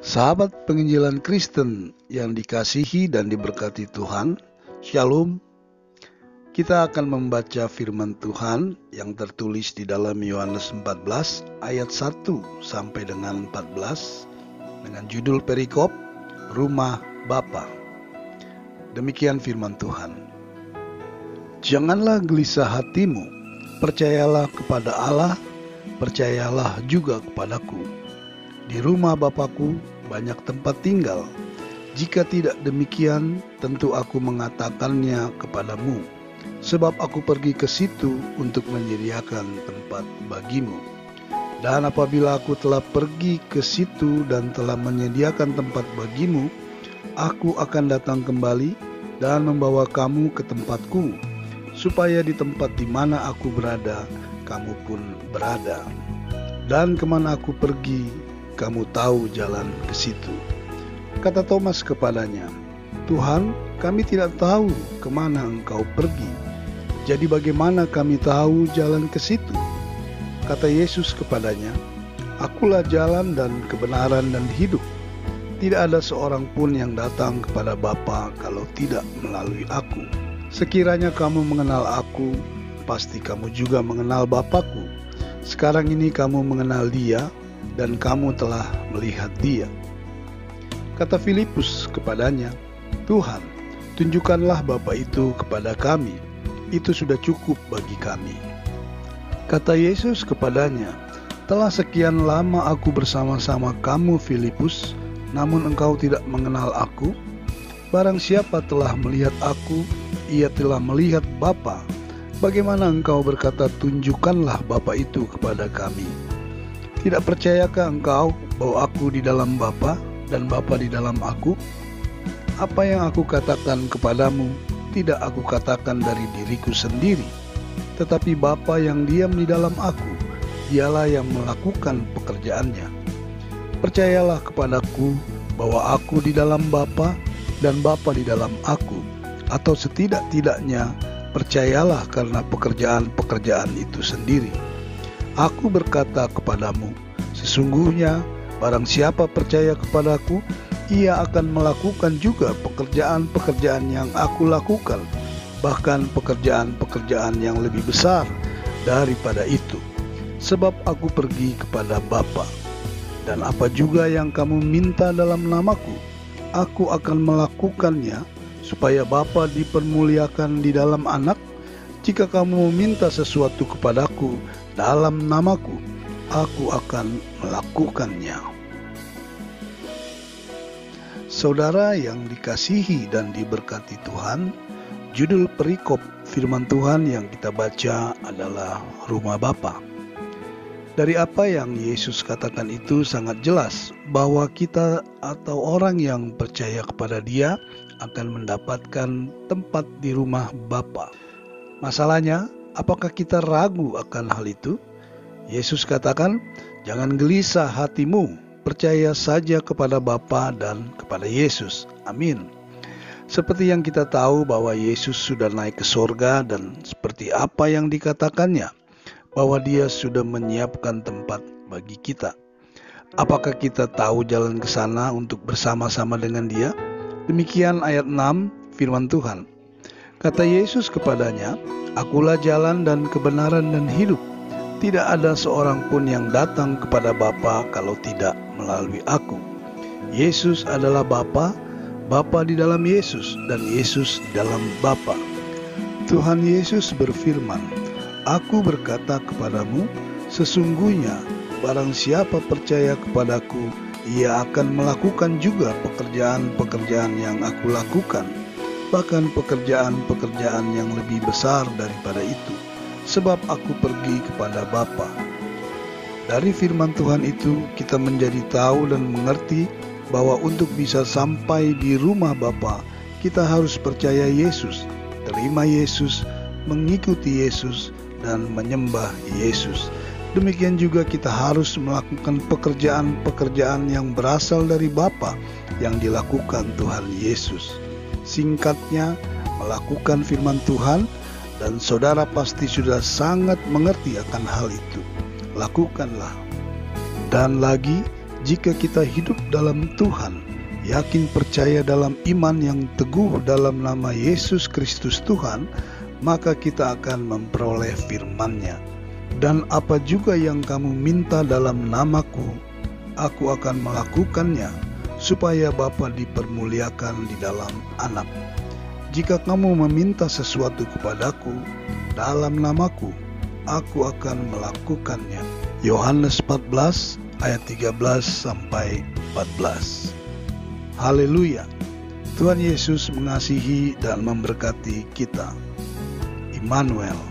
Sahabat penginjilan Kristen yang dikasihi dan diberkati Tuhan, Shalom. Kita akan membaca firman Tuhan yang tertulis di dalam Yohanes 14 ayat 1 sampai dengan 14 dengan judul perikop Rumah Bapa. Demikian firman Tuhan. Janganlah gelisah hatimu, percayalah kepada Allah, percayalah juga kepadaku. Di rumah Bapakku banyak tempat tinggal. Jika tidak demikian, tentu aku mengatakannya kepadamu, sebab aku pergi ke situ untuk menyediakan tempat bagimu. Dan apabila aku telah pergi ke situ dan telah menyediakan tempat bagimu, aku akan datang kembali dan membawa kamu ke tempatku, supaya di tempat di mana aku berada, kamu pun berada. Dan kemana aku pergi, kamu tahu jalan ke situ. Kata Thomas kepadanya, Tuhan, kami tidak tahu kemana engkau pergi. Jadi bagaimana kami tahu jalan ke situ? Kata Yesus kepadanya, Akulah jalan dan kebenaran dan hidup. Tidak ada seorang pun yang datang kepada Bapa kalau tidak melalui aku. Sekiranya kamu mengenal aku, pasti kamu juga mengenal Bapakku. Sekarang ini kamu mengenal Dia, dan kamu telah melihat Dia. Kata Filipus kepadanya, Tuhan, tunjukkanlah Bapa itu kepada kami, itu sudah cukup bagi kami. Kata Yesus kepadanya, telah sekian lama aku bersama-sama kamu Filipus, namun engkau tidak mengenal aku? Barang siapa telah melihat aku, ia telah melihat Bapa. Bagaimana engkau berkata, tunjukkanlah Bapa itu kepada kami? Tidak percayakah engkau bahwa aku di dalam Bapa dan Bapa di dalam aku? Apa yang aku katakan kepadamu, tidak aku katakan dari diriku sendiri, tetapi Bapa yang diam di dalam aku, dialah yang melakukan pekerjaannya. Percayalah kepadaku bahwa aku di dalam Bapa dan Bapa di dalam aku, atau setidak-tidaknya percayalah karena pekerjaan-pekerjaan itu sendiri. Aku berkata kepadamu, sesungguhnya barang siapa percaya kepadaku, ia akan melakukan juga pekerjaan-pekerjaan yang aku lakukan, bahkan pekerjaan-pekerjaan yang lebih besar daripada itu. Sebab aku pergi kepada Bapa, dan apa juga yang kamu minta dalam namaku, aku akan melakukannya, supaya Bapa dipermuliakan di dalam Anak. Jika kamu meminta sesuatu kepadaku dalam namaku, aku akan melakukannya. Saudara yang dikasihi dan diberkati Tuhan, judul perikop firman Tuhan yang kita baca adalah Rumah Bapa. Dari apa yang Yesus katakan itu sangat jelas bahwa kita atau orang yang percaya kepada Dia akan mendapatkan tempat di rumah Bapa. Masalahnya, apakah kita ragu akan hal itu? Yesus katakan, jangan gelisah hatimu, percaya saja kepada Bapa dan kepada Yesus. Amin. Seperti yang kita tahu bahwa Yesus sudah naik ke sorga dan seperti apa yang dikatakannya, bahwa Dia sudah menyiapkan tempat bagi kita. Apakah kita tahu jalan ke sana untuk bersama-sama dengan Dia? Demikian ayat 6 firman Tuhan. Kata Yesus kepadanya, Akulah jalan dan kebenaran dan hidup. Tidak ada seorang pun yang datang kepada Bapa kalau tidak melalui aku. Yesus adalah Bapa, Bapa di dalam Yesus, dan Yesus di dalam Bapa. Tuhan Yesus berfirman, Aku berkata kepadamu, sesungguhnya barang siapa percaya kepadaku, ia akan melakukan juga pekerjaan-pekerjaan yang aku lakukan, bahkan pekerjaan-pekerjaan yang lebih besar daripada itu, sebab aku pergi kepada Bapa. Dari firman Tuhan itu kita menjadi tahu dan mengerti bahwa untuk bisa sampai di rumah Bapa, kita harus percaya Yesus, terima Yesus, mengikuti Yesus, dan menyembah Yesus. Demikian juga kita harus melakukan pekerjaan-pekerjaan yang berasal dari Bapa yang dilakukan Tuhan Yesus. Singkatnya, melakukan firman Tuhan, dan saudara pasti sudah sangat mengerti akan hal itu. Lakukanlah. Dan lagi, Jika kita hidup dalam Tuhan, yakin percaya dalam iman yang teguh dalam nama Yesus Kristus Tuhan, maka kita akan memperoleh firman-Nya. Dan apa juga yang kamu minta dalam namaku, aku akan melakukannya, supaya Bapa dipermuliakan di dalam Anak. Jika kamu meminta sesuatu kepadaku dalam namaku, aku akan melakukannya. Yohanes 14 ayat 13-14. Haleluya. Tuhan Yesus mengasihi dan memberkati kita. Immanuel.